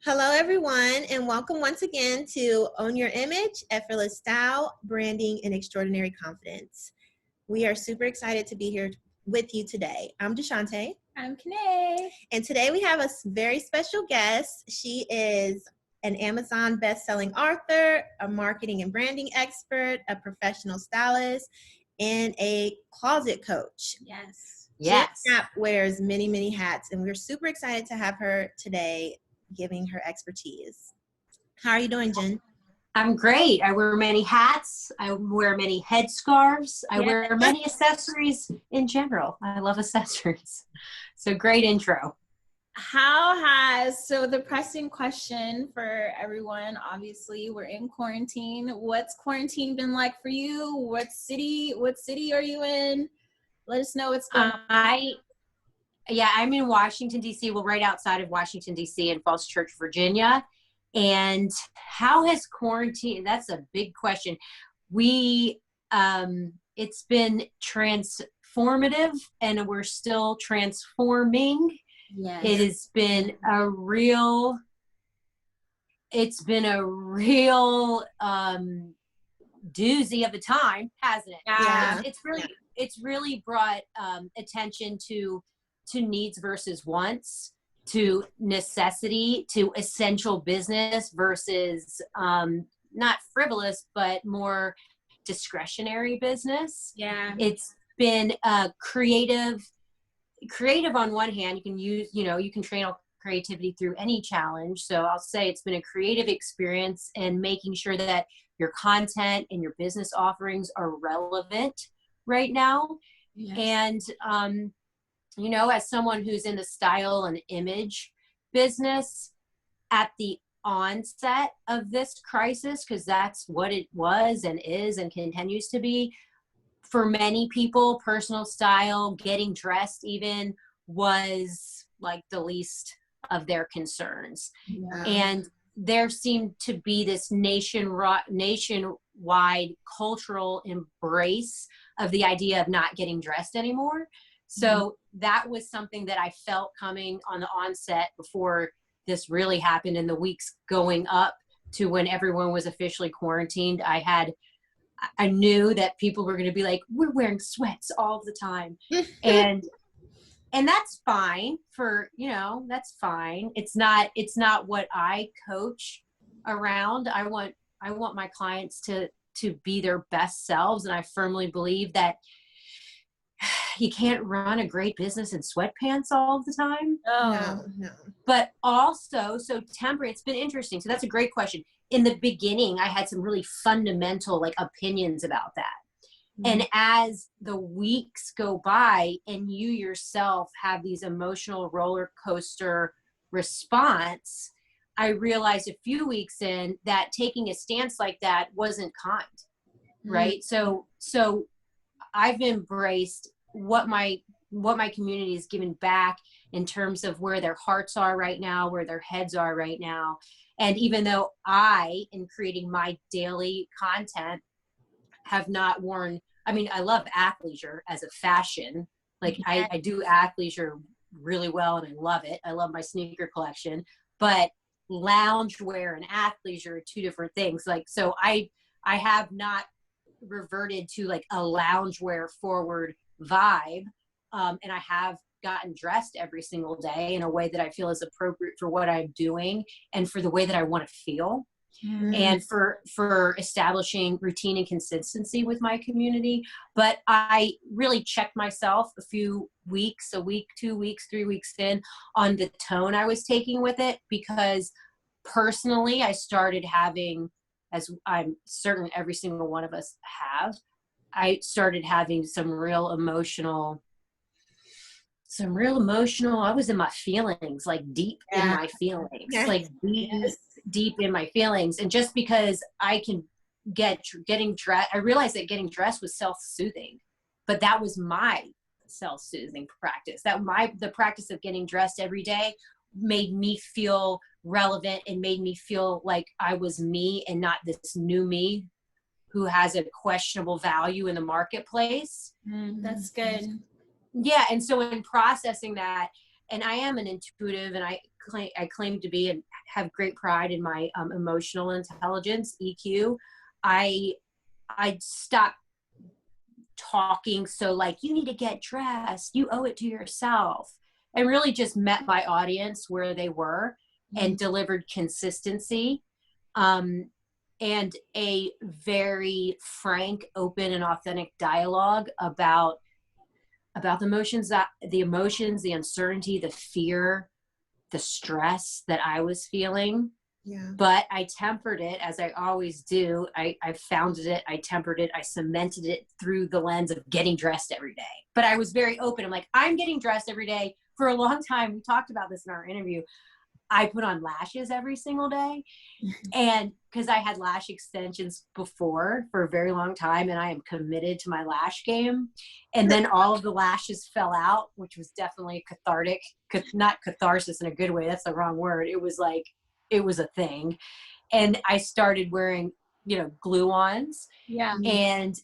Hello, everyone, and welcome once again to Own Your Image, Effortless Style, Branding, and Extraordinary Confidence. We are super excited to be here with you today. I'm Deshante. I'm Kanae. And today we have a very special guest. She is an Amazon best-selling author, a marketing and branding expert, a professional stylist, and a closet coach. Yes. Jenn Mapp wears many, many hats, and we're super excited to have her today giving her expertise. How are you doing, Jenn? I'm great. I wear many hats. I wear many headscarves. I wear many accessories in general. I love accessories. So great intro. So the pressing question for everyone, obviously we're in quarantine. What's quarantine been like for you? What city are you in? Let us know what's going on. I'm in Washington, D.C. Well, right outside of Washington, D.C. in Falls Church, Virginia. And how has quarantine, that's a big question. It's been transformative and we're still transforming. Yes. It's been a real doozy of a time, hasn't it? Yeah. It's really brought attention to needs versus wants, to necessity, to essential business versus not frivolous, but more discretionary business. Yeah. It's been creative on one hand. You can use, you can train creativity through any challenge. So I'll say it's been a creative experience in making sure that your content and your business offerings are relevant right now. Yes. And, as someone who's in the style and image business at the onset of this crisis, because that's what it was and is and continues to be, for many people, personal style, getting dressed even, was like the least of their concerns. Yeah. And there seemed to be this nationwide cultural embrace of the idea of not getting dressed anymore. So that was something that I felt coming on the onset before this really happened, in the weeks going up to when everyone was officially quarantined. I knew that people were going to be like, we're wearing sweats all the time. and that's fine that's fine. It's not what I coach around. I want my clients to be their best selves. And I firmly believe that you can't run a great business in sweatpants all the time. No. But also, it's been interesting. So that's a great question. In the beginning, I had some really fundamental opinions about that. And as the weeks go by and you yourself have these emotional roller coaster response, I realized a few weeks in that taking a stance like that wasn't kind, right? So I've embraced what my community is giving back in terms of where their hearts are right now, where their heads are right now. And even though in creating my daily content, have not worn, I love athleisure as a fashion. I do athleisure really well and I love it. I love my sneaker collection, but loungewear and athleisure are two different things. So I have not reverted to a loungewear forward vibe. And I have gotten dressed every single day in a way that I feel is appropriate for what I'm doing and for the way that I want to feel. And for establishing routine and consistency with my community. But I really checked myself a week, 2 weeks, 3 weeks in on the tone I was taking with it, because personally I started having, as I'm certain every single one of us have, I started having some real emotional, I was in my feelings, deep in my feelings, deep in my feelings. And just because I can getting dressed, I realized that getting dressed was self-soothing, but that was my self-soothing practice. The practice of getting dressed every day made me feel relevant and made me feel like I was me and not this new me who has a questionable value in the marketplace. That's good. Yeah. And so in processing that, and I am an intuitive, and I claim to be and have great pride in my emotional intelligence, EQ. I stopped talking. So like, you need to get dressed. You owe it to yourself. And really just met my audience where they were and delivered consistency. And a very frank, open, and authentic dialogue about the emotions, the uncertainty, the fear, the stress that I was feeling. Yeah. But I tempered it, as I always do. I founded it, I tempered it, I cemented it through the lens of getting dressed every day. But I was very open. I'm like, I'm getting dressed every day. For a long time, we talked about this in our interview, I put on lashes every single day. And because I had lash extensions before for a very long time, and I am committed to my lash game. And then all of the lashes fell out, which was definitely cathartic, not catharsis in a good way. That's the wrong word. It was like, it was a thing. And I started wearing, glue-ons. Yeah. And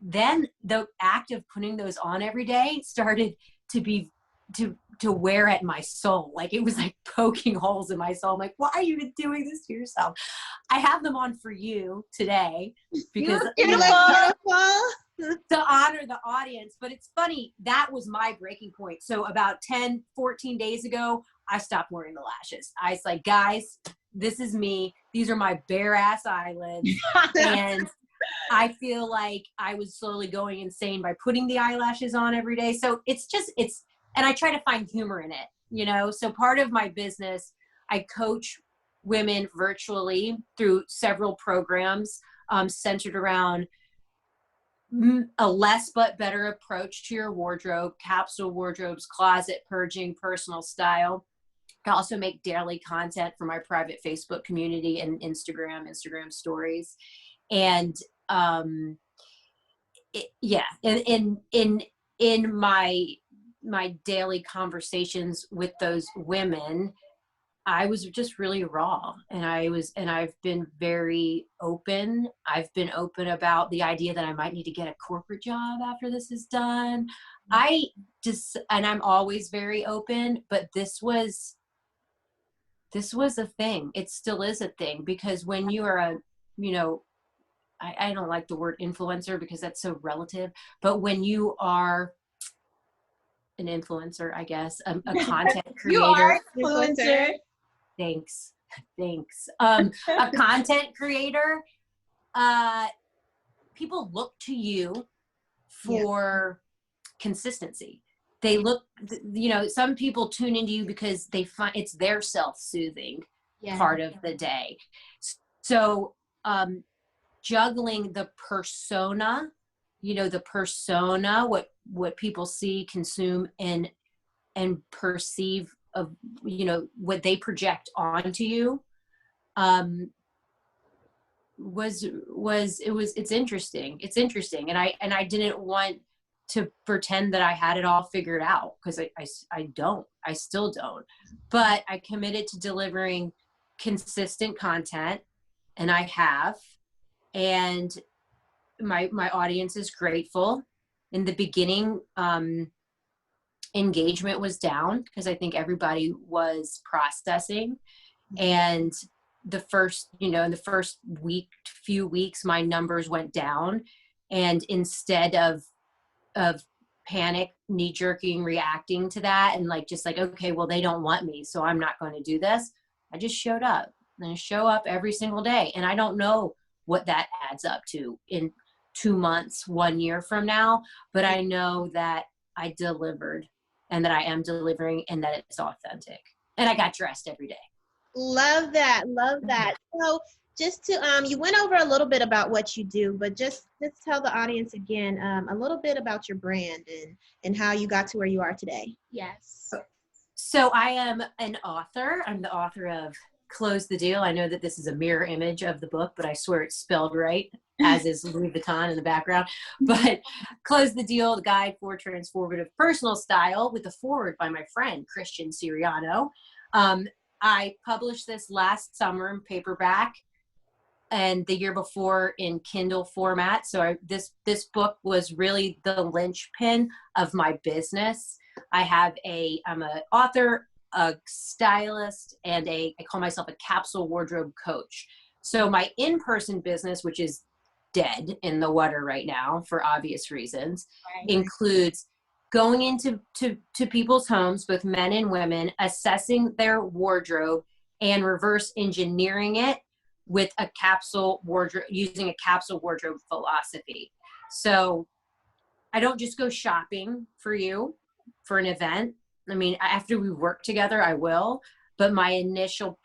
then the act of putting those on every day started to be, to wear at my soul. Like, it was like poking holes in my soul. I'm like, why are you doing this to yourself? I have them on for you today because to honor the audience. But it's funny, that was my breaking point. So about 10, 14 days ago, I stopped wearing the lashes. I was like, guys, this is me. These are my bare ass eyelids. And I feel like I was slowly going insane by putting the eyelashes on every day. So and I try to find humor in it, So part of my business, I coach women virtually through several programs centered around a less but better approach to your wardrobe, capsule wardrobes, closet purging, personal style. I also make daily content for my private Facebook community and Instagram stories. And in my daily conversations with those women, I was just really raw, and I've been very open. I've been open about the idea that I might need to get a corporate job after this is done. And I'm always very open, but this was a thing. It still is a thing, because when you are I don't like the word influencer because that's so relative, but when you are an influencer, I guess, a content creator. You are influencer. Thanks. A content creator, people look to you for consistency. They look, some people tune into you because they find it's their self-soothing part of the day. So, juggling the persona, what people see, consume, and perceive of, what they project onto you, it's interesting. It's interesting. And I didn't want to pretend that I had it all figured out, because I still don't, but I committed to delivering consistent content, and I have, and my audience is grateful. In the beginning, engagement was down because I think everybody was processing. And the first, in the first few weeks, my numbers went down. And instead of panic, knee-jerking, reacting to that, and just okay, well, they don't want me, so I'm not going to do this, I just showed up. And I show up every single day. And I don't know what that adds up to in 2 months, 1 year from now, but I know that I delivered, and that I am delivering, and that it's authentic. And I got dressed every day. Love that. So just to, you went over a little bit about what you do, but just tell the audience again, a little bit about your brand and how you got to where you are today. Yes. So I am an author. I'm the author of Close the Deal. I know that this is a mirror image of the book, but I swear it's spelled right, as is Louis Vuitton in the background. But Close the Deal, the guide for transformative personal style, with a foreword by my friend, Christian Siriano. I published this last summer in paperback, and the year before in Kindle format. So this book was really the linchpin of my business. I'm an author, a stylist, and I call myself a capsule wardrobe coach. So my in-person business, which is dead in the water right now for obvious reasons, includes going into to people's homes, both men and women, assessing their wardrobe and reverse engineering it with a capsule wardrobe, using a capsule wardrobe philosophy. So I don't just go shopping for you for an event. I mean, after we work together, I will, but my initial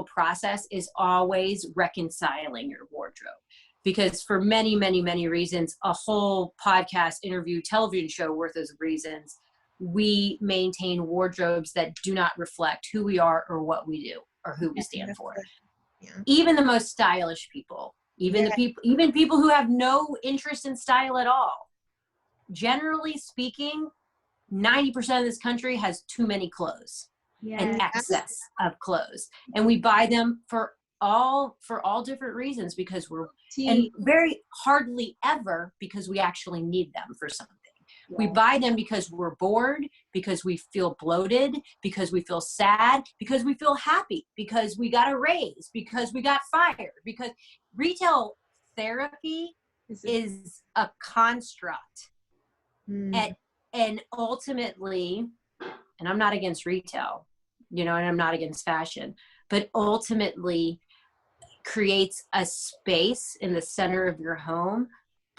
process is always reconciling your wardrobe. Because for many, many, many reasons, a whole podcast, interview, television show worth of reasons, we maintain wardrobes that do not reflect who we are or what we do or who we stand for. Yeah. Even the most stylish people, even people who have no interest in style at all. Generally speaking, 90% of this country has too many clothes and excess of clothes, and we buy them for all different reasons, because and very hardly ever because we actually need them for something. We buy them because we're bored, because we feel bloated, because we feel sad, because we feel happy, because we got a raise, because we got fired. Because retail therapy is a construct. And ultimately, and I'm not against retail, and I'm not against fashion, but ultimately creates a space in the center of your home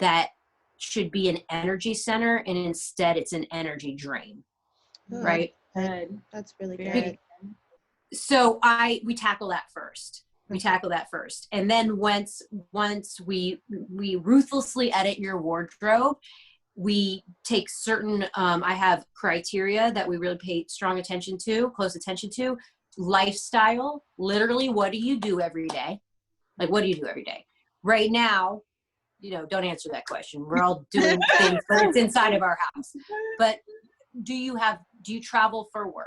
that should be an energy center, and instead it's an energy drain. Right? Good. That's really good. So we tackle that first. And then once we ruthlessly edit your wardrobe, we take certain, I have criteria that we really pay close attention to. Lifestyle, literally, what do you do every day? Like, what do you do every day? Right now, don't answer that question. We're all doing things, but it's inside of our house. But do you travel for work?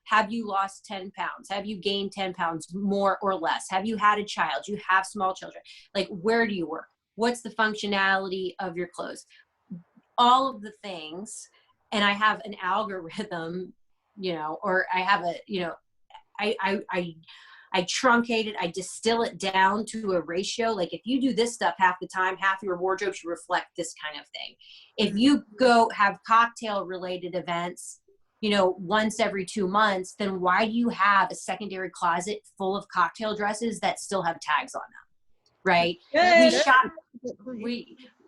Have you lost 10 pounds? Have you gained 10 pounds more or less? Have you had a child? Do you have small children? Like, where do you work? What's the functionality of your clothes? All of the things. And I have an algorithm, or I have I truncate it, I distill it down to a ratio. Like, if you do this stuff half the time, half your wardrobe should reflect this kind of thing. If you go have cocktail related events, once every 2 months, then why do you have a secondary closet full of cocktail dresses that still have tags on them? Right?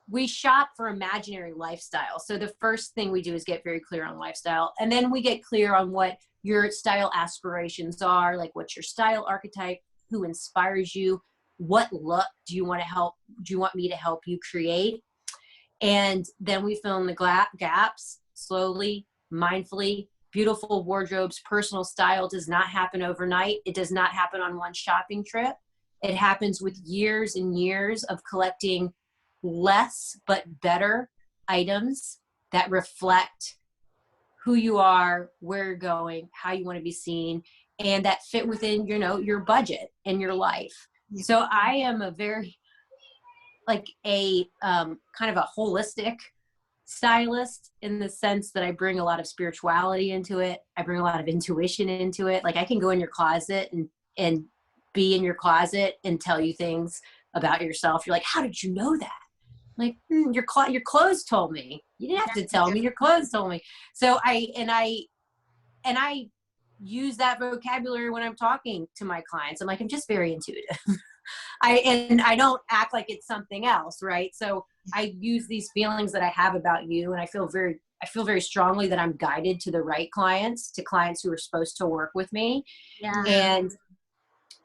We shop for imaginary lifestyle. So the first thing we do is get very clear on lifestyle. And then we get clear on what your style aspirations are, like what's your style archetype, who inspires you, what look do you want me to help you create? And then we fill in the gaps slowly, mindfully. Beautiful wardrobes, personal style does not happen overnight. It does not happen on one shopping trip. It happens with years and years of collecting less but better items that reflect who you are, where you're going, how you want to be seen, and that fit within, your budget and your life. Yeah. So I am a very, kind of a holistic stylist, in the sense that I bring a lot of spirituality into it. I bring a lot of intuition into it. Like, I can go in your closet and be in your closet and tell you things about yourself. You're like, how did you know that? Like, your clothes told me. You didn't have to tell me. Your clothes told me. So I use that vocabulary when I'm talking to my clients. I'm like, I'm just very intuitive. I don't act like it's something else, right? So I use these feelings that I have about you, and I feel very strongly that I'm guided to the right clients, to clients who are supposed to work with me. Yeah. And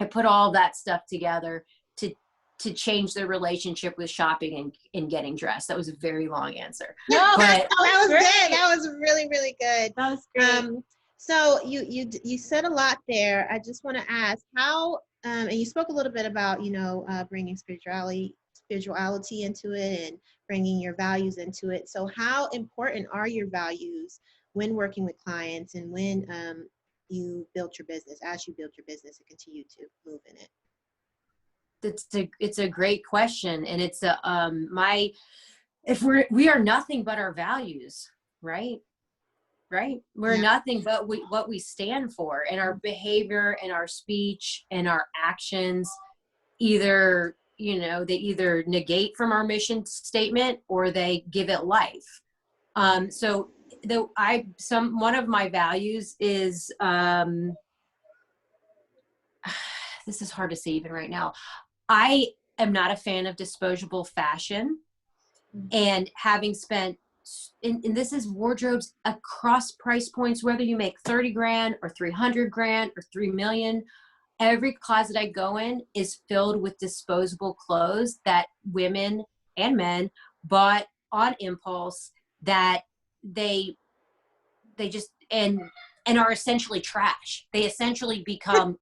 I put all that stuff together to change their relationship with shopping and getting dressed. That was a very long answer. No, but that was good. That was really, really good. That was great. So you said a lot there. I just want to ask how, and you spoke a little bit about, bringing spirituality into it and bringing your values into it. So how important are your values when working with clients, and when you built your business, as you built your business and continue to move in it? It's a great question, and it's we are nothing but our values, right? right? We're Yeah. nothing but what we stand for, and our behavior and our speech and our actions either, you know, they either negate from our mission statement or they give it life. So one of my values is, this is hard to say even right now. I am not a fan of disposable fashion, and having spent, and this is wardrobes across price points, whether you make 30 grand or 300 grand or 3 million, every closet I go in is filled with disposable clothes that women and men bought on impulse, that they just, and are essentially trash. They essentially become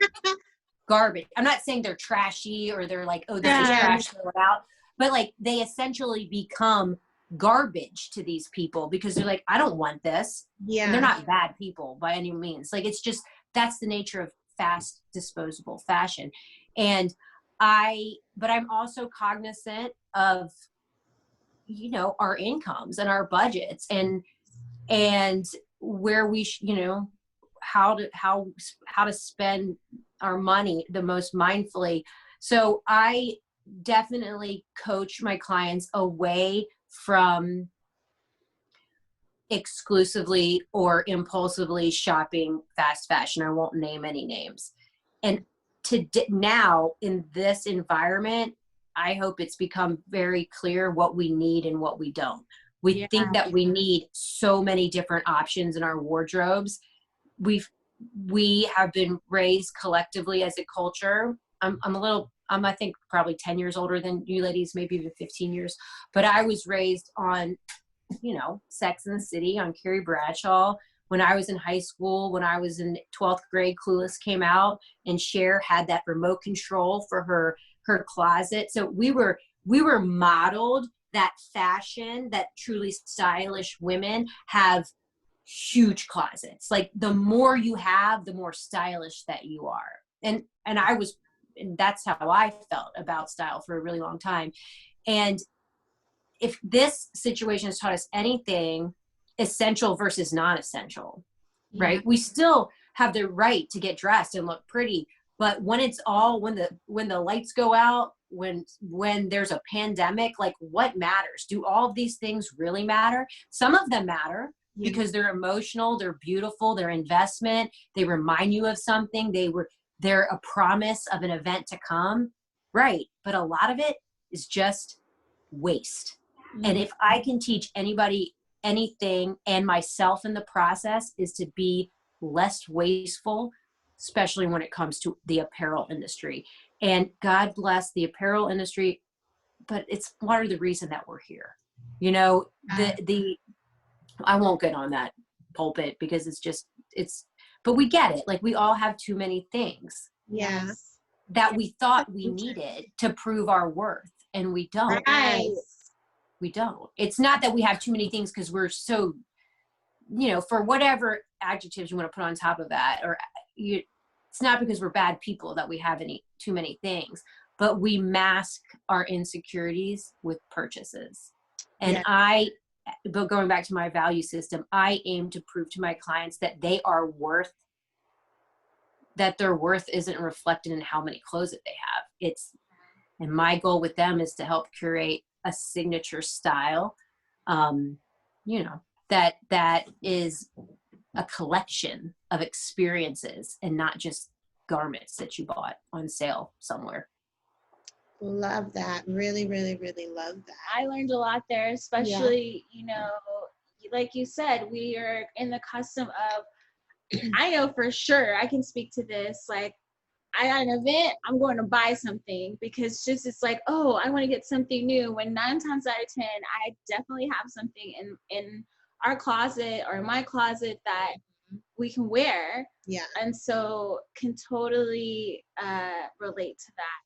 garbage. I'm not saying they're trashy or they're like, oh, this is Yeah. trash, throw it out. But like, they essentially become garbage to these people because they're like, I don't want this. Yeah. And they're not bad people by any means. Like, it's just, that's the nature of fast disposable fashion. And but I'm also cognizant of, you know, our incomes and our budgets, and where we, you know, how to spend our money the most mindfully. So I definitely coach my clients away from exclusively or impulsively shopping fast fashion. I won't name any names. And now in this environment, I hope it's become very clear what we need and what we don't. We think that we need so many different options in our wardrobes. We have been raised collectively as a culture. I'm I think probably 10 years older than you ladies, maybe even 15 years. But I was raised on, you know, Sex and the City, on Carrie Bradshaw. When I was in high school, when I was in 12th grade, Clueless came out, and Cher had that remote control for her closet. So we were modeled that fashion, that truly stylish women have huge closets. Like, the more you have, the more stylish that you are. And that's how I felt about style for a really long time. And if this situation has taught us anything, essential versus non-essential, right? We still have the right to get dressed and look pretty, but when the lights go out, when there's a pandemic, like, what matters? Do all of these things really matter? Some of them matter because they're emotional, they're beautiful, they're investment, they remind you of something, they're a promise of an event to come, right? But a lot of it is just waste. And if I can teach anybody anything, and myself in the process, is to be less wasteful, especially when it comes to the apparel industry. And God bless the apparel industry, but it's part of the reason that we're here. You know, I won't get on that pulpit because but we get it. Like, we all have too many things that we thought we needed to prove our worth, and we don't. Right. We don't. It's not that we have too many things because we're so, you know, for whatever adjectives you want to put on top of that, it's not because we're bad people that we have too many things, but we mask our insecurities with purchases. And but going back to my value system, I aim to prove to my clients that their worth isn't reflected in how many clothes that they have. And my goal with them is to help curate a signature style, you know, that is a collection of experiences and not just garments that you bought on sale somewhere. Love that. Really, really, really love that. I learned a lot there, especially, you know, like you said, we are in the custom of, I know for sure, I can speak to this, like, I got an event, I'm going to buy something because it's like, oh, I want to get something new. When 9 times out of 10, I definitely have something in our closet or in my closet that we can wear. Yeah. And so can totally relate to that.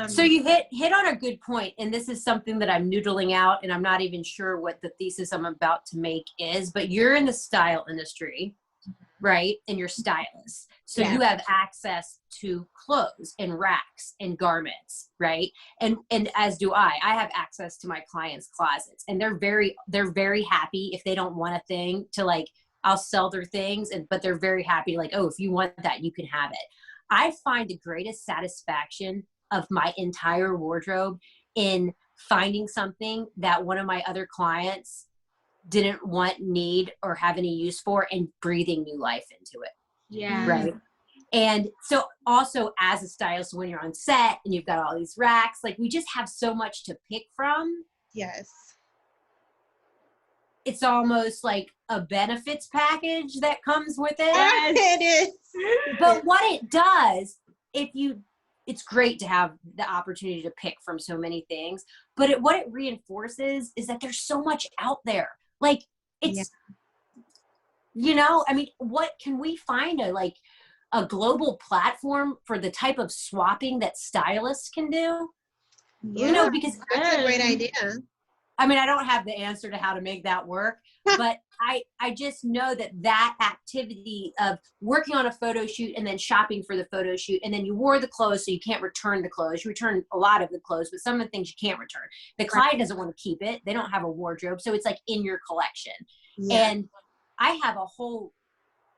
So you hit on a good point, and this is something that I'm noodling out, and I'm not even sure what the thesis I'm about to make is, but you're in the style industry, right? And you're stylists. So you have access to clothes and racks and garments, right? And as do I have access to my clients' closets, and they're very happy if they don't want a thing to, like, I'll sell their things, but they're very happy, like, oh, if you want that, you can have it. I find the greatest satisfaction of my entire wardrobe in finding something that one of my other clients didn't want, need, or have any use for, and breathing new life into it. Yeah. Right. And so also as a stylist, when you're on set and you've got all these racks, like we just have so much to pick from. Yes. It's almost like a benefits package that comes with it. Yes. It is. But what it does, it's great to have the opportunity to pick from so many things, but what it reinforces is that there's so much out there. Like it's, I mean, what can we find a global platform for the type of swapping that stylists can do? Yeah, Because that's a great idea. I mean, I don't have the answer to how to make that work, but I just know that activity of working on a photo shoot and then shopping for the photo shoot, and then you wore the clothes, so you can't return the clothes. You return a lot of the clothes, but some of the things you can't return. The client doesn't want to keep it. They don't have a wardrobe, so it's like in your collection. Yeah. And I have a whole,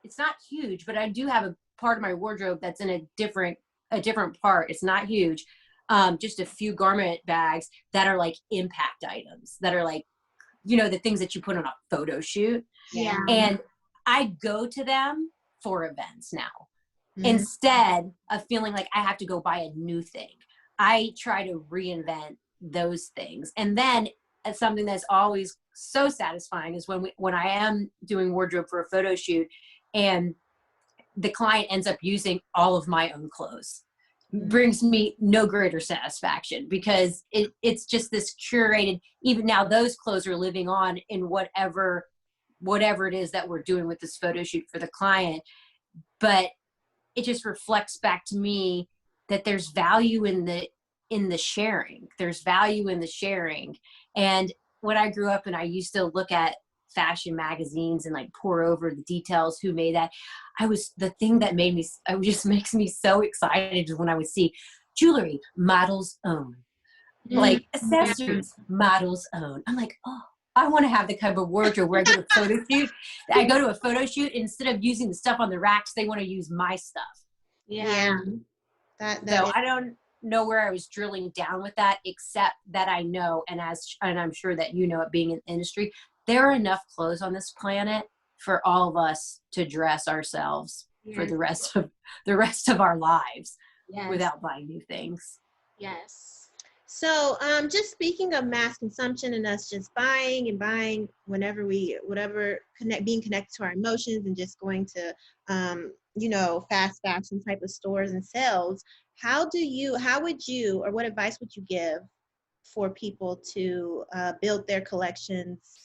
it's not huge, but I do have a part of my wardrobe that's in a different part. It's not huge. Just a few garment bags that are like impact items that are like, the things that you put on a photo shoot. Yeah. And I go to them for events now. Instead of feeling like I have to go buy a new thing. I try to reinvent those things. And then something that's always so satisfying is when I am doing wardrobe for a photo shoot and the client ends up using all of my own clothes. Brings me no greater satisfaction, because it's just this curated, even now those clothes are living on in whatever it is that we're doing with this photo shoot for the client. But it just reflects back to me that there's value in the sharing. There's value in the sharing. And when I grew up and I used to look at fashion magazines and like pour over the details, who made that, the thing that just makes me so excited is when I would see jewelry, models own, like accessories, models own. I'm like, oh, I want to have the kind of wardrobe where I go to a photo shoot, instead of using the stuff on the racks, they want to use my stuff. Yeah. So I don't know where I was drilling down with that, except that I know, and I'm sure that it being in the industry, there are enough clothes on this planet for all of us to dress ourselves for the rest of our lives without buying new things. Yes. So just speaking of mass consumption and us just buying and buying being connected to our emotions and just going to fast fashion type of stores and sales, what advice would you give for people to build their collections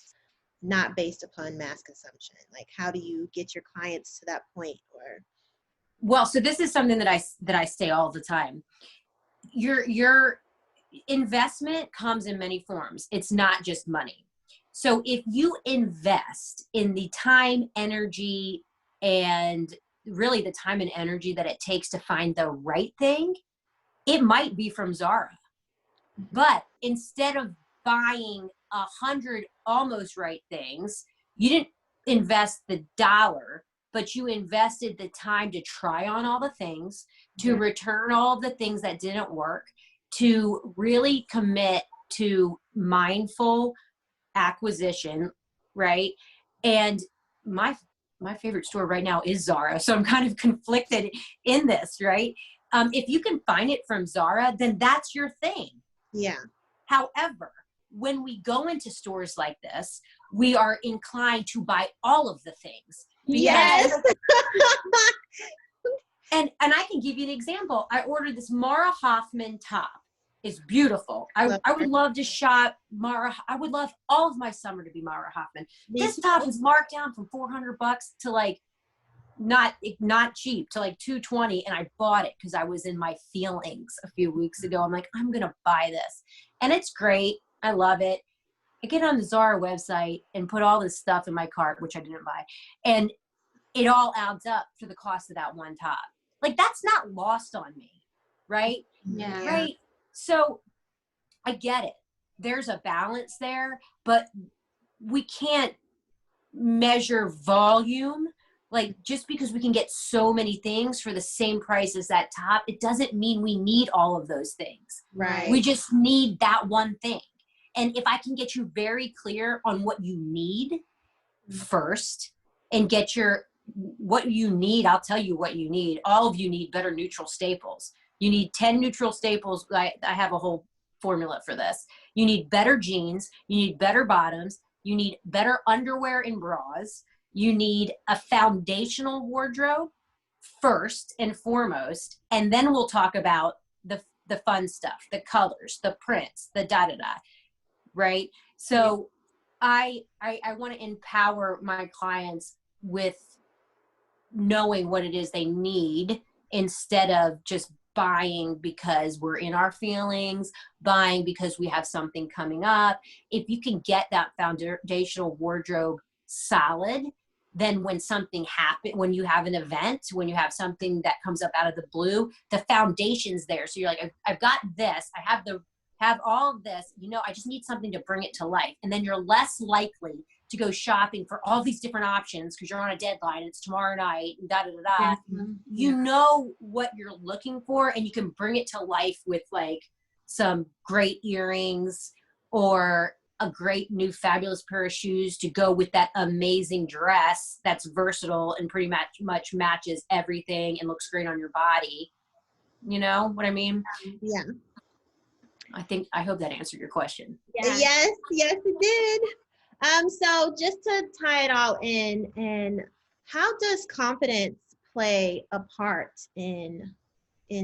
not based upon mass consumption? Like, how do you get your clients to that point? Well, so this is something that I say all the time. Your investment comes in many forms. It's not just money. So if you invest in the time, energy, and really the time and energy that it takes to find the right thing, it might be from Zara. But instead of buying 100 almost right things, you didn't invest the dollar, but you invested the time to try on all the things, to return all the things that didn't work, to really commit to mindful acquisition, right? And my favorite store right now is Zara, so I'm kind of conflicted in this, right? If you can find it from Zara, then that's your thing. Yeah. However, when we go into stores like this, we are inclined to buy all of the things. Yes. And I can give you an example. I ordered this Mara Hoffman top. It's beautiful. I would love to shop Mara. I would love all of my summer to be Mara Hoffman. This top was marked down from $400 to like not cheap, to like $220, and I bought it because I was in my feelings a few weeks ago. I'm like, I'm gonna buy this, and it's great. I love it. I get on the Zara website and put all this stuff in my cart, which I didn't buy, and it all adds up to the cost of that one top. Like, that's not lost on me, right? Yeah. Right. So I get it. There's a balance there, but we can't measure volume. Like, just because we can get so many things for the same price as that top, it doesn't mean we need all of those things. Right. We just need that one thing. And if I can get you very clear on what you need first, and get what you need, I'll tell you what you need. All of you need better neutral staples. You need 10 neutral staples. I have a whole formula for this. You need better jeans. You need better bottoms. You need better underwear and bras. You need a foundational wardrobe first and foremost, and then we'll talk about the fun stuff, the colors, the prints, the da-da-da, right? So I want to empower my clients with knowing what it is they need, instead of just buying because we're in our feelings, buying because we have something coming up. If you can get that foundational wardrobe solid, then when something happens, when you have an event, when you have something that comes up out of the blue, the foundation's there. So you're like, I've got this, I have all of this, I just need something to bring it to life. And then you're less likely to go shopping for all these different options because you're on a deadline, it's tomorrow night, and da-da-da-da. You know what you're looking for, and you can bring it to life with like some great earrings or a great new fabulous pair of shoes to go with that amazing dress that's versatile and pretty much matches everything and looks great on your body. You know what I mean? Yeah. I hope that answered your question. Yeah. Yes, it did. So just to tie it all in, and how does confidence play a part in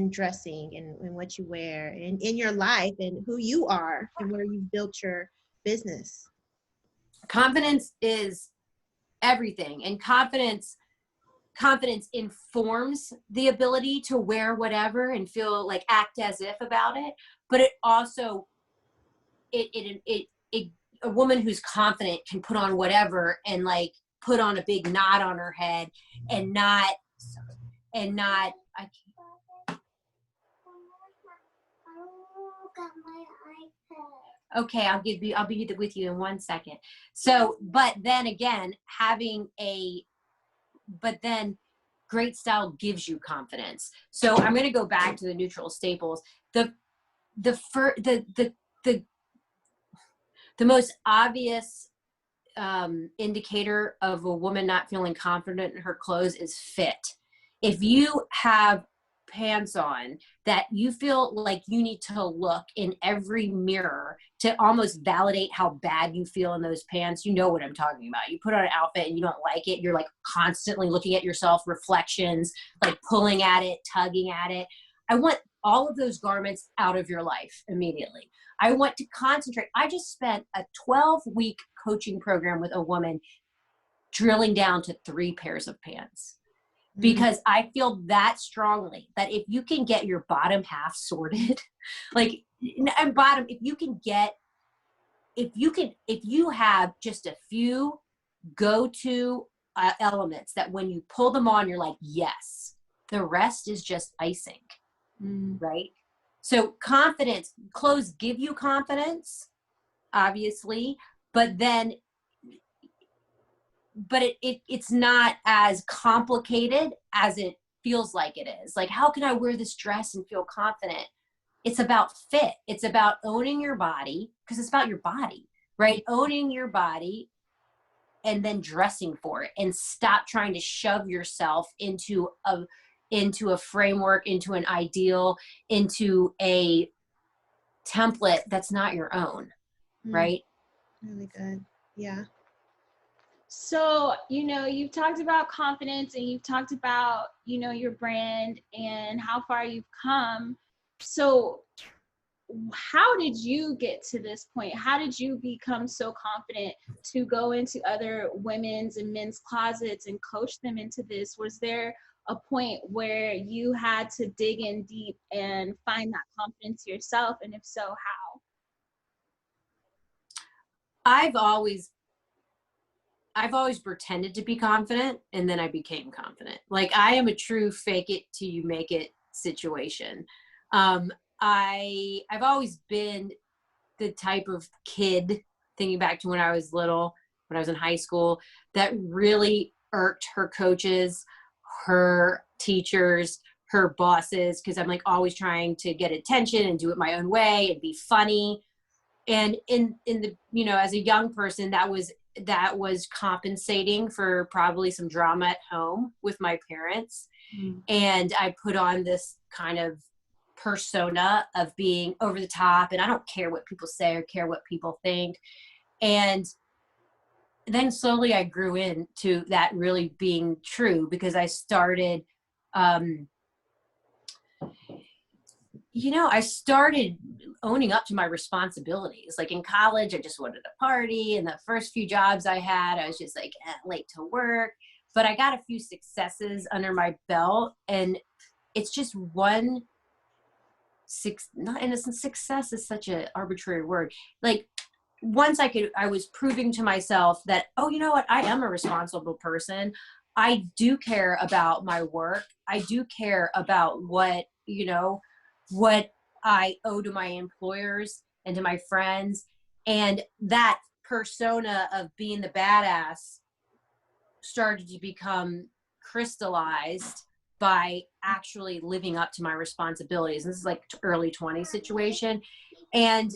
dressing and in what you wear and in your life and who you are and where you've built your business? Confidence is everything, and confidence informs the ability to wear whatever and feel like act as if about it. But it also a woman who's confident can put on whatever and like put on a big knot on her head and not okay, I'll be with you in 1 second. So, but then again, great style gives you confidence. So I'm going to go back to the neutral staples. The most obvious indicator of a woman not feeling confident in her clothes is fit. If you have pants on that you feel like you need to look in every mirror to almost validate how bad you feel in those pants, you know what I'm talking about. You put on an outfit and you don't like it, you're like constantly looking at yourself, reflections, like pulling at it, tugging at it. I want all of those garments out of your life immediately. I want to concentrate. I just spent a 12-week coaching program with a woman drilling down to 3 pairs of pants. Because I feel that strongly that if you can get your bottom half sorted, like, and bottom, if you have just a few go-to elements that when you pull them on, you're like, yes, the rest is just icing, right? So confidence, clothes give you confidence, obviously, but it's not as complicated as it feels like it is. Like, how can I wear this dress and feel confident? It's about fit. It's about owning your body, because it's about your body, right? Owning your body and then dressing for it, and stop trying to shove yourself into a framework, into an ideal, into a template that's not your own, right? Really good. Yeah. So, you've talked about confidence, and you've talked about, your brand and how far you've come. So how did you get to this point? How did you become so confident to go into other women's and men's closets and coach them into this? Was there a point where you had to dig in deep and find that confidence yourself? And if so, how? I've always pretended to be confident, and then I became confident. Like, I am a true fake it till you make it situation. I've always been the type of kid, thinking back to when I was little, when I was in high school that really irked her coaches, her teachers, her bosses, because I'm like always trying to get attention and do it my own way and be funny. And in the, you know, as a young person, that was compensating for probably some drama at home with my parents. And I put on this kind of persona of being over the top, and I don't care what people say or care what people think. And then slowly I grew into that really being true, because I started, I started owning up to my responsibilities. Like in college, I just wanted to party. And the first few jobs I had, I was just like late to work. But I got a few successes under my belt. And it's just success is such an arbitrary word. Like once I was proving to myself that, oh, you know what? I am a responsible person. I do care about my work. I do care about what I owe to my employers and to my friends. And that persona of being the badass started to become crystallized by actually living up to my responsibilities. This is like early 20s situation. And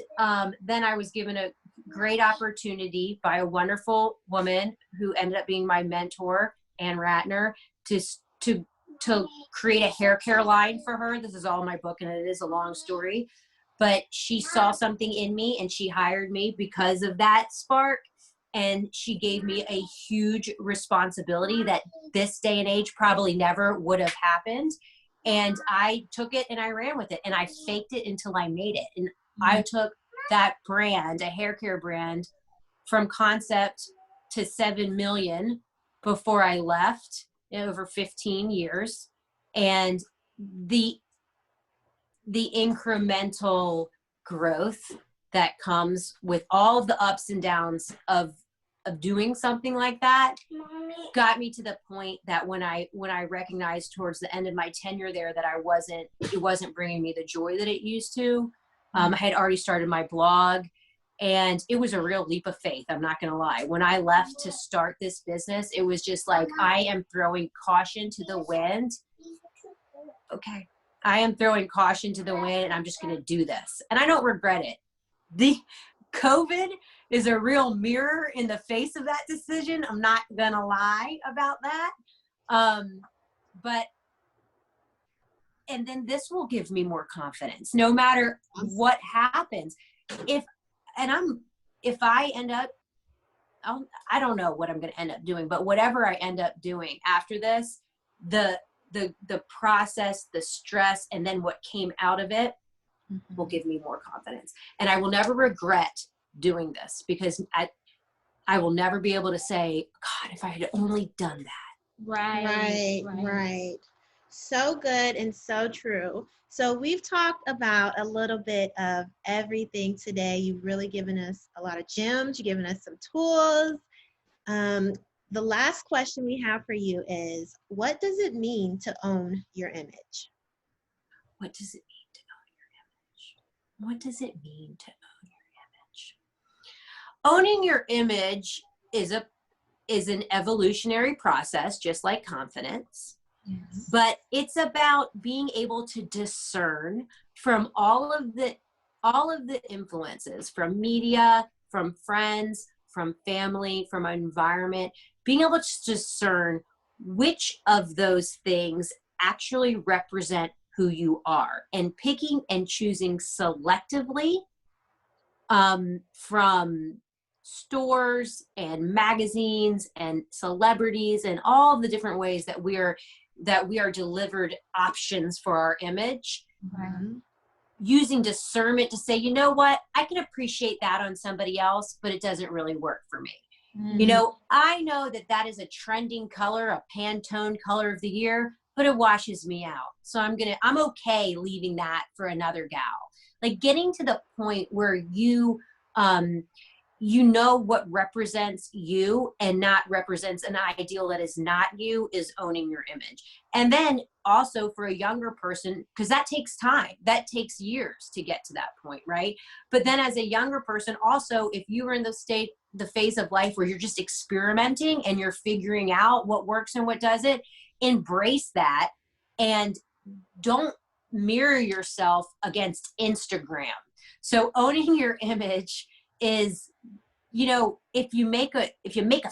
then I was given a great opportunity by a wonderful woman who ended up being my mentor, Ann Ratner, to create a hair care line for her. This is all in my book, and it is a long story. But she saw something in me, and she hired me because of that spark. And she gave me a huge responsibility that this day and age probably never would have happened. And I took it and I ran with it, and I faked it until I made it. And I took that brand, a hair care brand, from concept to 7 million before I left, over 15 years. And the incremental growth that comes with all of the ups and downs of doing something like that got me to the point that when I recognized towards the end of my tenure there that it wasn't bringing me the joy that it used to. I had already started my blog, and it was a real leap of faith. I'm not going to lie. When I left to start this business, it was just like, I am throwing caution to the wind. Okay. I am throwing caution to the wind, and I'm just going to do this. And I don't regret it. The COVID is a real mirror in the face of that decision. I'm not going to lie about that. And then this will give me more confidence no matter what happens. If I end up, I don't know what I'm going to end up doing, but whatever I end up doing after this, the process, the stress, and then what came out of it will give me more confidence. And I will never regret doing this, because I will never be able to say, God, if I had only done that. Right. So good and so true. So we've talked about a little bit of everything today. You've really given us a lot of gems. You've given us some tools. The last question we have for you is, what does it mean to own your image? What does it mean to own your image? What does it mean to own your image? Owning your image is an evolutionary process, just like confidence. Yes. But it's about being able to discern from all of the influences, from media, from friends, from family, from environment, being able to discern which of those things actually represent who you are, and picking and choosing selectively from stores and magazines and celebrities and all the different ways that we are delivered options for our image. Mm-hmm. Using discernment to say, you know what, I can appreciate that on somebody else, but it doesn't really work for me. Mm-hmm. I know that is a trending color, a Pantone color of the year, but it washes me out. So I'm okay leaving that for another gal. Like getting to the point where you know what represents you and not represents an ideal that is not you is owning your image. And then also for a younger person, because that takes time, that takes years to get to that point, right? But then as a younger person, also, if you were in the state the phase of life where you're just experimenting and you're figuring out what works and what doesn't, embrace that and don't mirror yourself against Instagram. So owning your image is, you know, if you make a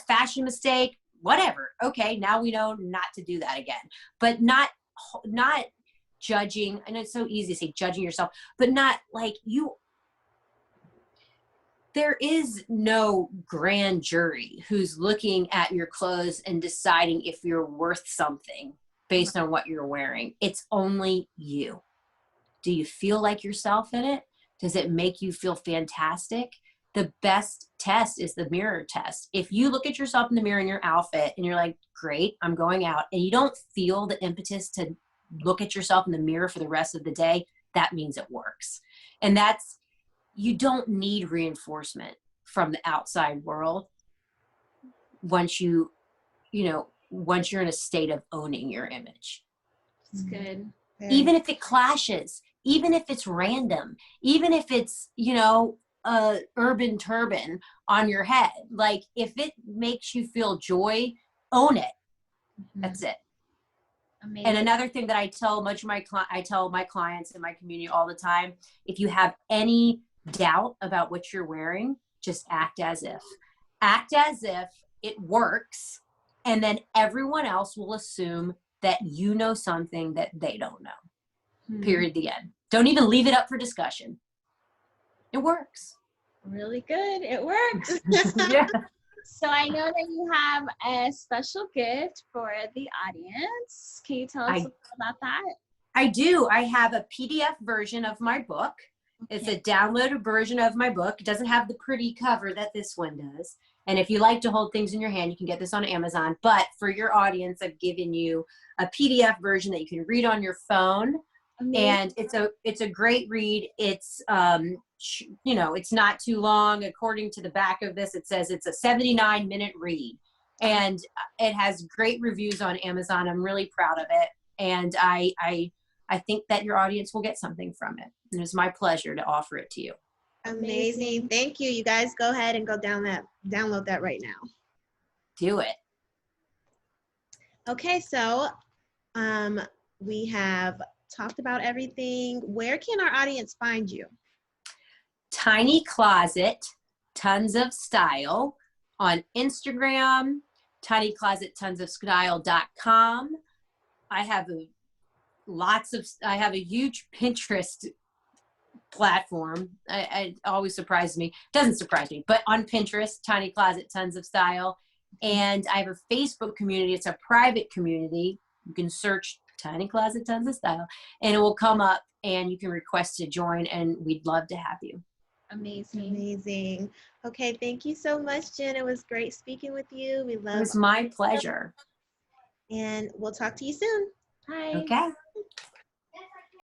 fashion mistake, whatever, okay, now we know not to do that again. But not judging. I know it's so easy to say judging yourself, but not like there is no grand jury who's looking at your clothes and deciding if you're worth something based on what you're wearing. It's only you. Do you feel like yourself in it? Does it make you feel fantastic? The best test is the mirror test. If you look at yourself in the mirror in your outfit and you're like, great, I'm going out, and you don't feel the impetus to look at yourself in the mirror for the rest of the day, that means it works. And you don't need reinforcement from the outside world once you're in a state of owning your image. It's good. Even if it clashes, even if it's random, even if it's, a urban turban on your head, like if it makes you feel joy, own it. That's it. Amazing. And another thing that I tell my clients in my community all the time, if you have any doubt about what you're wearing, just act as if it works, and then everyone else will assume that you know something that they don't know. Period. The end. Don't even leave it up for discussion. It works. Really good. It works. Yeah. So I know that you have a special gift for the audience. Can you tell us about that? I do. I have a PDF version of my book. Okay. It's a downloaded version of my book. It doesn't have the pretty cover that this one does. And if you like to hold things in your hand, you can get this on Amazon. But for your audience, I've given you a PDF version that you can read on your phone. Amazing. And it's a great read. It's it's not too long. According to the back of this, it says it's a 79-minute read, and it has great reviews on Amazon. I'm really proud of it, and I think that your audience will get something from it. And it was my pleasure to offer it to you. Amazing. Thank you. You guys go ahead and download that right now. Do it. Okay, so we have talked about everything. Where can our audience find you? Tiny Closet, Tons of Style on Instagram, tinyclosettonsofstyle.com. I have a huge Pinterest platform. It always surprises me. Doesn't surprise me, but on Pinterest, Tiny Closet, Tons of Style. And I have a Facebook community. It's a private community. You can search Tiny Closet, Tons of Style, and it will come up, and you can request to join, and we'd love to have you. Amazing. Okay, thank you so much, Jen. It was great speaking with you. It was my pleasure. And we'll talk to you soon. Bye. Okay.